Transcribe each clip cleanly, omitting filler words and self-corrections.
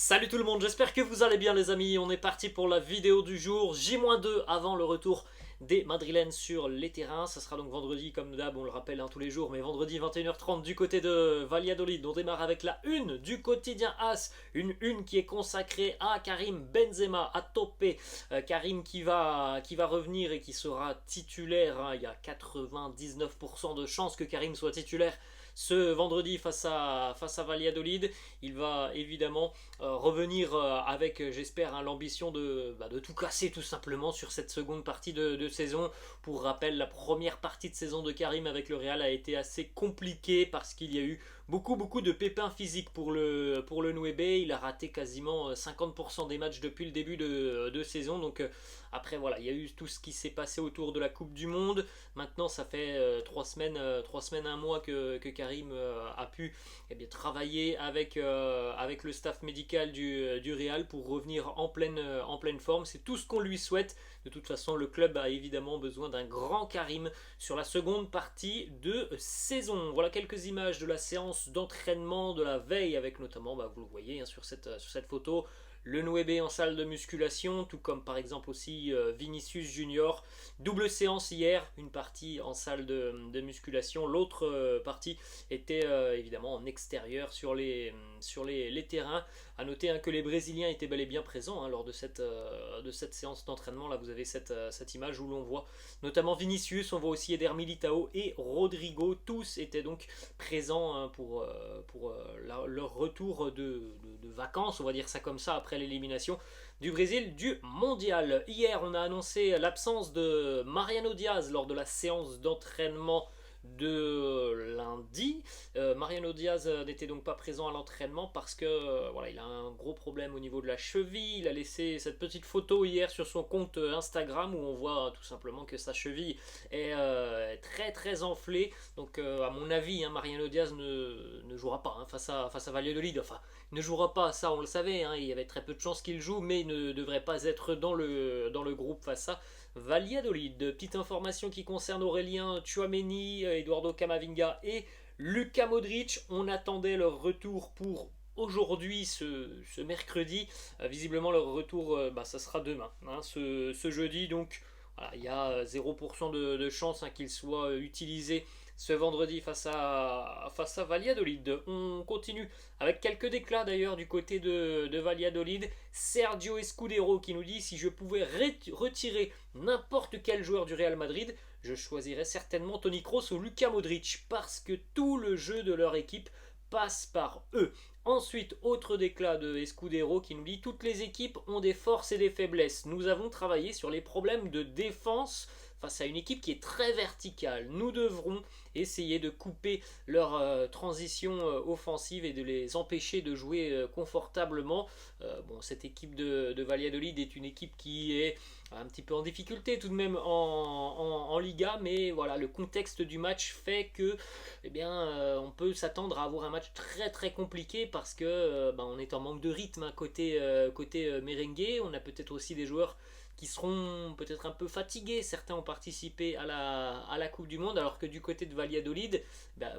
Salut tout le monde, j'espère que vous allez bien les amis, on est parti pour la vidéo du jour, J-2 avant le retour des Madrilènes sur les terrains. Ça sera donc vendredi comme d'hab, on le rappelle tous les jours, mais vendredi 21h30 du côté de Valladolid. On démarre avec la une du quotidien AS, une une qui est consacrée à Karim Benzema, à Topé. Karim qui va revenir et qui sera titulaire, hein. Il y a 99% de chances que Karim soit titulaire ce vendredi face à Valladolid. Il va évidemment revenir avec, j'espère, hein, l'ambition de tout casser tout simplement sur cette seconde partie de saison. Pour rappel, la première partie de saison de Karim avec le Real a été assez compliquée parce qu'il y a eu beaucoup de pépins physiques pour le Nueve. Il a raté quasiment 50% des matchs depuis le début de saison. Donc après voilà, il y a eu tout ce qui s'est passé autour de la Coupe du Monde. Maintenant ça fait 3 semaines, 3 semaines, un mois que Karim a pu bien, travailler avec le staff médical du Real pour revenir en pleine forme. C'est tout ce qu'on lui souhaite. De toute façon, le club a évidemment besoin d'un grand Karim sur la seconde partie de saison. Voilà quelques images de la séance d'entraînement de la veille avec notamment, vous le voyez, hein, sur cette photo, le Nueve en salle de musculation, tout comme par exemple aussi Vinicius Junior. Double séance hier, une partie en salle de musculation, l'autre partie était évidemment en extérieur sur les terrains. A noter, hein, que les Brésiliens étaient bel et bien présents, hein, lors de cette séance d'entraînement. Là vous avez cette image où l'on voit notamment Vinicius, on voit aussi Eder Militao et Rodrigo. Tous étaient donc présents, hein, pour leur retour de vacances, on va dire ça comme ça, après l'élimination du Brésil du mondial. Hier, on a annoncé l'absence de Mariano Diaz lors de la séance d'entraînement de lundi. Mariano Diaz n'était donc pas présent à l'entraînement parce que voilà, il a un gros problème au niveau de la cheville. Il a laissé cette petite photo hier sur son compte Instagram où on voit tout simplement que sa cheville est très enflée. Donc à mon avis, hein, Mariano Diaz ne jouera pas, hein, face à Valladolid. Enfin, il ne jouera pas, ça on le savait, hein, il y avait très peu de chances qu'il joue, mais il ne devrait pas être dans le groupe face à Valladolid. Petite information qui concerne Aurélien Tchouaméni, Eduardo Camavinga et Luka Modric. On attendait leur retour pour aujourd'hui, ce mercredi. Visiblement leur retour, ça sera demain, hein, ce jeudi. Donc voilà, il y a 0% de chance, hein, qu'il soit utilisé ce vendredi face à Valladolid. On continue avec quelques déclats d'ailleurs du côté de Valladolid. Sergio Escudero qui nous dit: si je pouvais retirer n'importe quel joueur du Real Madrid, je choisirais certainement Toni Kroos ou Luka Modric parce que tout le jeu de leur équipe passe par eux. Ensuite, autre déclat de Escudero qui nous dit: toutes les équipes ont des forces et des faiblesses. Nous avons travaillé sur les problèmes de défense face à une équipe qui est très verticale. Nous devrons essayer de couper leur transition offensive et de les empêcher de jouer confortablement. Cette équipe de Valladolid est une équipe qui est un petit peu en difficulté tout de même en Liga, mais voilà, le contexte du match fait que on peut s'attendre à avoir un match très compliqué parce que on est en manque de rythme, hein, côté merengue. On a peut-être aussi des joueurs qui seront peut-être un peu fatigués. Certains ont participé à la Coupe du Monde, alors que du côté de Valladolid,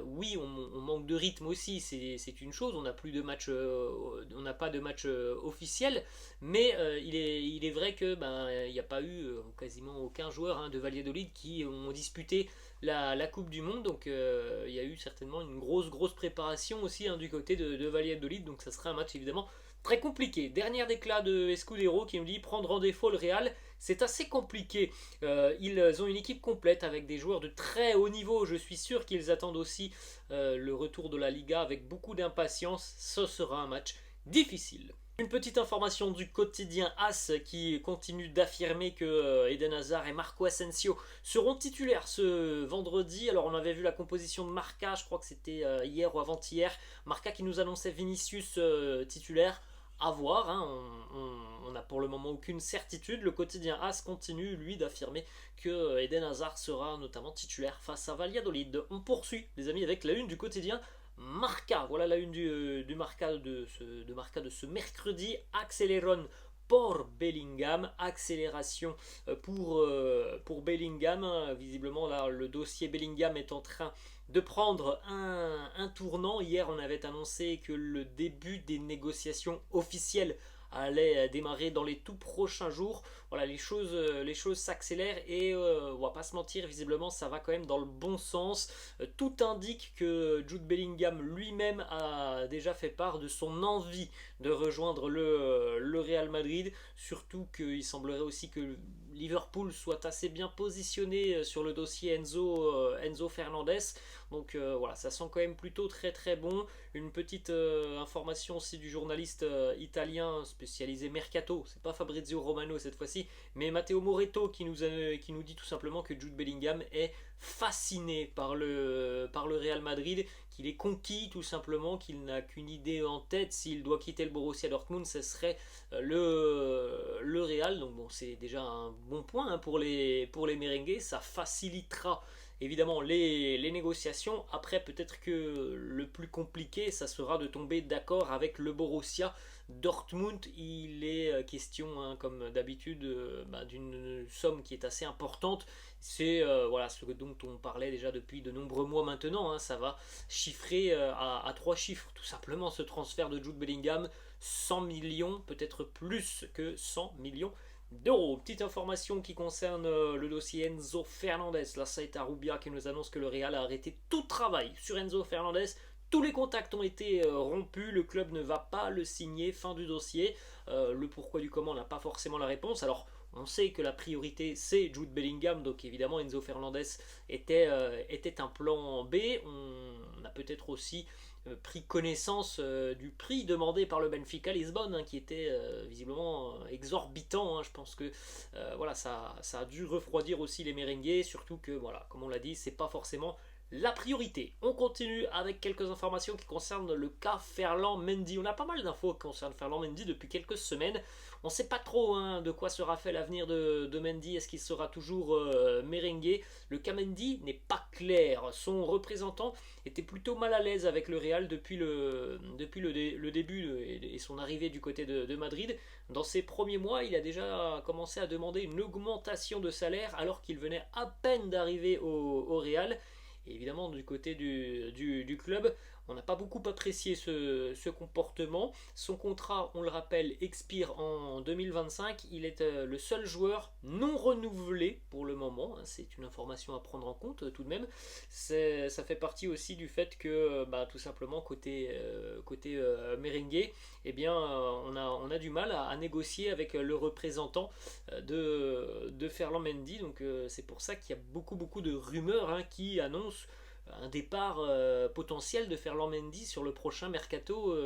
oui, on manque de rythme aussi, c'est une chose. On n'a plus de match, on n'a pas de match officiel, mais il est vrai que il n'y a pas eu quasiment aucun joueur, hein, de Valladolid qui ont disputé la Coupe du Monde. Donc il y a eu certainement une grosse préparation aussi, hein, du côté de Valladolid. Donc ça sera un match évidemment très compliqué. Dernier déclat de Escudero qui nous dit: prendre en défaut le Real, c'est assez compliqué. Ils ont une équipe complète avec des joueurs de très haut niveau. Je suis sûr qu'ils attendent aussi le retour de la Liga avec beaucoup d'impatience. Ce sera un match difficile. Une petite information du quotidien AS qui continue d'affirmer que Eden Hazard et Marco Asensio seront titulaires ce vendredi. Alors on avait vu la composition de Marca, je crois que c'était hier ou avant-hier. Marca qui nous annonçait Vinicius titulaire. À voir, hein, on n'a pour le moment aucune certitude. Le quotidien AS continue, lui, d'affirmer que Eden Hazard sera notamment titulaire face à Valladolid. On poursuit, les amis, avec la une du quotidien Marca. Voilà la une du Marca de ce mercredi. Acceleron pour Bellingham, accélération pour Bellingham. Visiblement là, le dossier Bellingham est en train de prendre un tournant. Hier, on avait annoncé que le début des négociations officielles allait démarrer dans les tout prochains jours. Voilà, les choses s'accélèrent et on va pas se mentir, visiblement ça va quand même dans le bon sens. Tout indique que Jude Bellingham lui-même a déjà fait part de son envie de rejoindre le Real Madrid, surtout qu'il semblerait aussi que Liverpool soit assez bien positionné sur le dossier Enzo Fernandez. Donc voilà, ça sent quand même plutôt très très bon. Une petite information aussi du journaliste italien spécialisé Mercato, c'est pas Fabrizio Romano cette fois-ci, mais Matteo Moretto qui nous dit tout simplement que Jude Bellingham est fasciné par le Real Madrid, qu'il est conquis tout simplement, qu'il n'a qu'une idée en tête: s'il doit quitter le Borussia Dortmund, ce serait le Real. Donc bon, c'est déjà un bon point hein, pour les merengues, ça facilitera évidemment les négociations. Après, peut-être que le plus compliqué, ça sera de tomber d'accord avec le Borussia Dortmund. Il est question, hein, comme d'habitude, d'une somme qui est assez importante. C'est voilà, ce dont on parlait déjà depuis de nombreux mois maintenant. Hein, ça va chiffrer à 3 chiffres, tout simplement, ce transfert de Jude Bellingham. 100 millions, peut-être plus que 100 millions d'euros. Petite information qui concerne le dossier Enzo Fernandez. Là, ça est à Rubia qui nous annonce que le Real a arrêté tout travail sur Enzo Fernandez. Tous les contacts ont été rompus, le club ne va pas le signer, fin du dossier. Le pourquoi du comment, on n'a pas forcément la réponse. Alors, on sait que la priorité c'est Jude Bellingham, donc évidemment Enzo Fernandez était un plan B. On a peut-être aussi pris connaissance du prix demandé par le Benfica Lisbonne, hein, qui était visiblement exorbitant. Hein. Je pense que voilà, ça a dû refroidir aussi les merengues, surtout que voilà, comme on l'a dit, c'est pas forcément la priorité. On continue avec quelques informations qui concernent le cas Ferland Mendy. On a pas mal d'infos qui concernent Ferland Mendy depuis quelques semaines. On ne sait pas trop hein, de quoi sera fait l'avenir de Mendy. Est-ce qu'il sera toujours merengue? Le cas Mendy n'est pas clair. Son représentant était plutôt mal à l'aise avec le Real depuis le début et son arrivée du côté de Madrid. Dans ses premiers mois, il a déjà commencé à demander une augmentation de salaire alors qu'il venait à peine d'arriver au Real. Et évidemment, du côté du club, on n'a pas beaucoup apprécié ce comportement. Son contrat, on le rappelle, expire en 2025. Il est le seul joueur non renouvelé pour le moment. C'est une information à prendre en compte tout de même. Ça fait partie aussi du fait que, tout simplement, côté merengue, eh bien, on a du mal à négocier avec le représentant de Ferland Mendy. Donc c'est pour ça qu'il y a beaucoup de rumeurs hein, qui annoncent un départ potentiel de Ferland Mendy sur le prochain mercato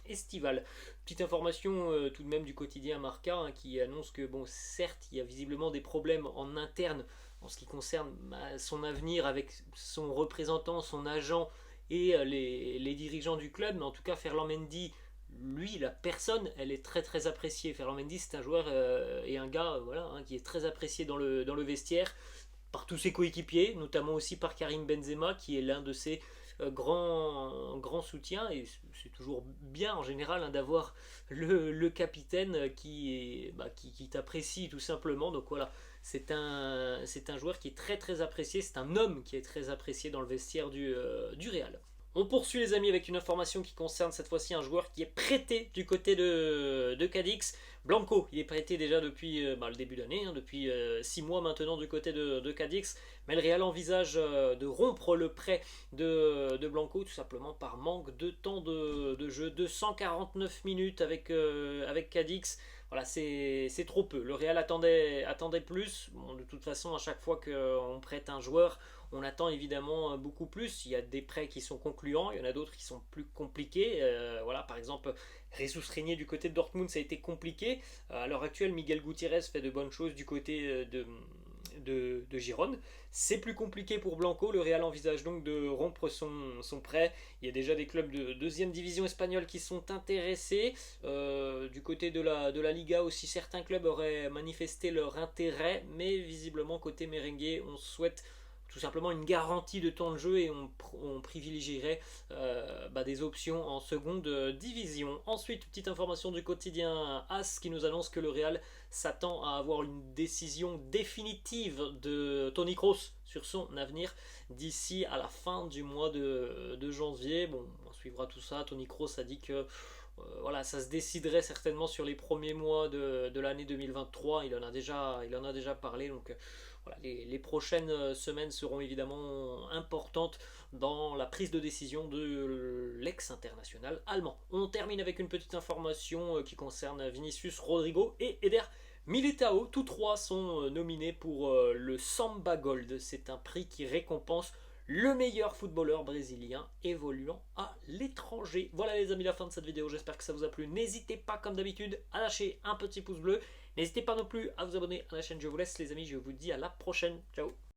estival. Petite information tout de même du quotidien Marca hein, qui annonce que bon, certes il y a visiblement des problèmes en interne en ce qui concerne son avenir avec son représentant, son agent et les dirigeants du club, mais en tout cas Ferland Mendy, lui, la personne, elle est très appréciée. Ferland Mendy, c'est un joueur et un gars voilà, hein, qui est très apprécié dans le vestiaire par tous ses coéquipiers, notamment aussi par Karim Benzema, qui est l'un de ses grands soutiens. Et c'est toujours bien en général hein, d'avoir le capitaine qui t'apprécie tout simplement. Donc voilà, c'est un joueur qui est très apprécié, c'est un homme qui est très apprécié dans le vestiaire du Real. On poursuit les amis avec une information qui concerne cette fois-ci un joueur qui est prêté du côté de Cadix. Blanco, il est prêté déjà depuis le début d'année, hein, depuis 6 mois maintenant du côté de Cadix. Mais le Real envisage de rompre le prêt de Blanco tout simplement par manque de temps de jeu. 249 minutes avec Cadix. Voilà, c'est trop peu. Le Real attendait plus. Bon, de toute façon, à chaque fois qu'on prête un joueur, on attend évidemment beaucoup plus. Il y a des prêts qui sont concluants, il y en a d'autres qui sont plus compliqués. Voilà, par exemple, Jesus Régnier du côté de Dortmund, ça a été compliqué. À l'heure actuelle, Miguel Gutiérrez fait de bonnes choses du côté de Gérone. C'est plus compliqué pour Blanco. Le Real envisage donc de rompre son prêt. Il y a déjà des clubs de deuxième division espagnole qui sont intéressés. Du côté de la Liga aussi, certains clubs auraient manifesté leur intérêt, mais visiblement côté merengue, on souhaite tout tout simplement une garantie de temps de jeu et on privilégierait des options en seconde division. Ensuite, petite information du quotidien AS qui nous annonce que le Real s'attend à avoir une décision définitive de Toni Kroos sur son avenir d'ici à la fin du mois de janvier. Bon, on suivra tout ça. Toni Kroos a dit que voilà, ça se déciderait certainement sur les premiers mois de l'année 2023. Il en a déjà parlé. Donc voilà, les prochaines semaines seront évidemment importantes dans la prise de décision de l'ex-international allemand. On termine avec une petite information qui concerne Vinicius Rodrigo et Eder Militao. Tous trois sont nominés pour le Samba Gold. C'est un prix qui récompense le meilleur footballeur brésilien évoluant à l'étranger. Voilà les amis, la fin de cette vidéo, j'espère que ça vous a plu. N'hésitez pas comme d'habitude à lâcher un petit pouce bleu. N'hésitez pas non plus à vous abonner à la chaîne. Je vous laisse les amis, je vous dis à la prochaine. Ciao.